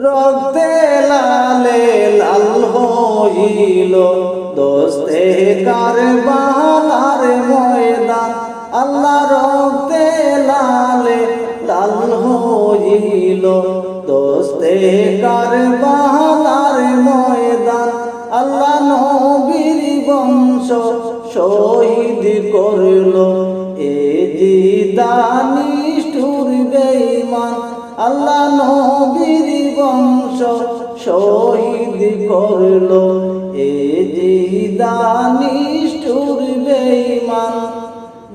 রক্তে লালে লাল হইল দোস্তে কারবালার ময়দান। আল্লাহ রক্তে লালে লাল হইল দোস্তে কারবালার ময়দান। আল্লাহ নবীর বংশ শহীদ করল এ জিদান নিষ্ঠুর বেঈমান। আল্লাহ নবীর বংশ শহীদ করল এ জিদান নিষ্ঠুর বেঈমান।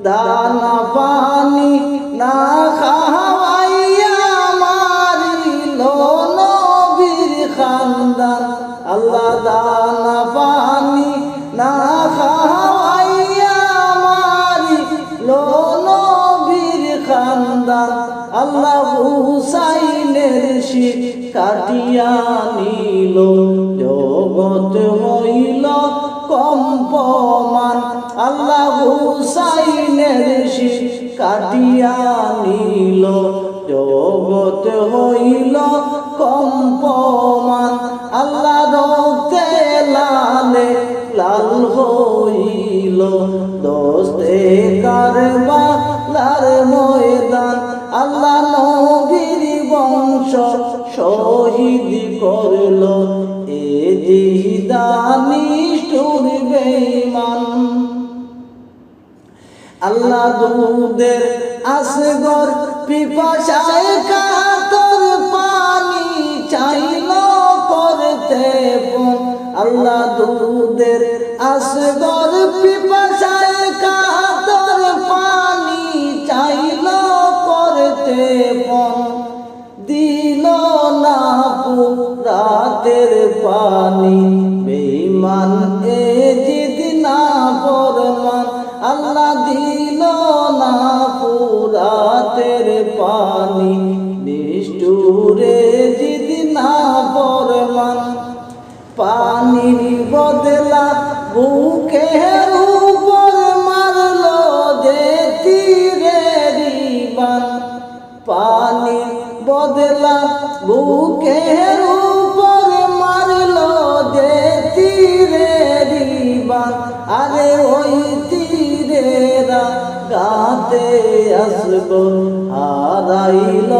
দানা পানি না খাওয়াইয়া মারিল নবীর খানদান। আল্লাহ দানা পানি না খাওয়াইয়া মারিল নবীর খানদান। আল্লাহ হুসাইনের শির কাটিয়া নিল জগৎ হইল কম্পমান। আল্লাহ হুসাইনের শির কাটিয়া নিল জগৎ হইল কম্পমান। আল্লাহ রক্তে লালে লাল হইল দোস্তে কারবালার ময়দান। আল্লাহ নবীর বংশ শহীদ করল এ জিদান নিষ্ঠুর বেঈমান। আল্লাহ দুধের আসগর পিপাসায় কাতর পানি চাইল করতে পণ। আল্লাহ দুধের আসগর পিপাসায় কাতর পানি চাইল করতে পণ। দিল না পুরাতের পানি বেঈমান এ জিদ না ফরমান। আল্লাহ দিল না পুরাতের পানি নিষ্ঠুরে জিদ না ফরমান। পানির বদলা বুকের উপর মারল যে তীরের বান। পানির বদলা বুকের উপর মারল যে তীরের বান। আরে ওই তীরেরা গাতে আসবো হারাইল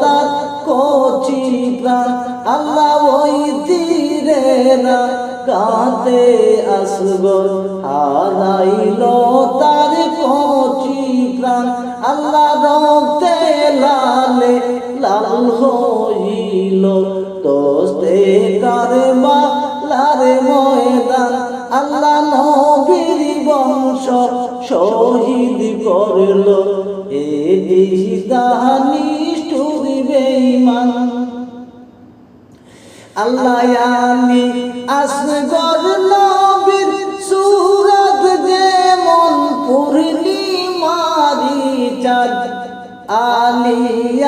তার কচি প্রাণ। আল্লাহ ওই তীরেরা গাতে আসবো হারাইল তার কচি প্রাণ। আল্লাহ রক্তে লালে লাল হইল দোস্তে কারবালার ময়দান। আল্লাহ নবীর বংশ শহীদ করল এ জিদান নিষ্ঠুর বেঈমান। আল্লাহ আলী আসগর নবীর সূরত যেমন পূর্ণিমারি চাঁদ। আলী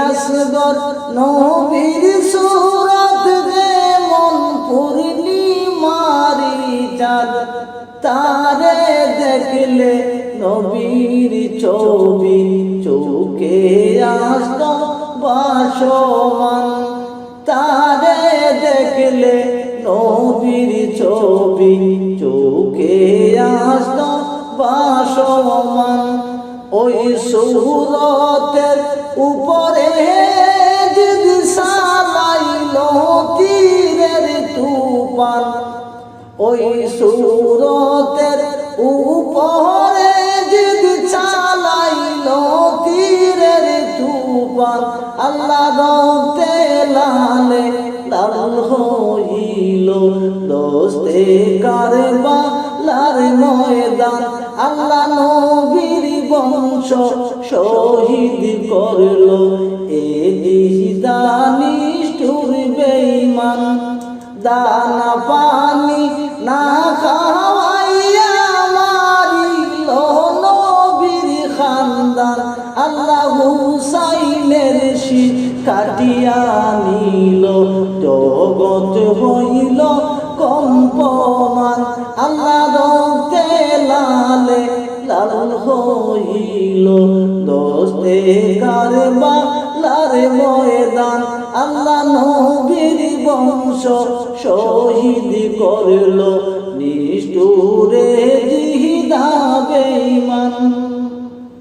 আসগর নবীর সূরত যেমন পূর্ণিমারি চাঁদ। তারে দেখলে নবীর ছবি চোখে আসত ভাসমান। তারে দেখলে নবীর ছবি চোখে আসত ভাসমান। ওই সূরতের উপরে যদি সালাইল তীরের তুফান। ওই সূরতের উপরে যদি চালাইল তীরের তুফান। আল্লাহ রক্তে লালে লাল হইল দোস্তে কারবালার ময়দান। আল্লাহ নবীর বংশ শহীদ করল এ জিদান নিষ্ঠুর বেঈমান। দানা পানি না খাওয়াইয়া মারিল নবীর খানদান। আল্লাহ হুসাইনের শির কাটিয়া নিল জগৎ হইল কম্পমান। আল্লাহ রক্তে লালে লাল হইল দোস্তে কারবালার ময়দান। আল্লাহ নবীর বংশ শহীদ করল নিষ্ঠুরে জিহিদা বেঈমান।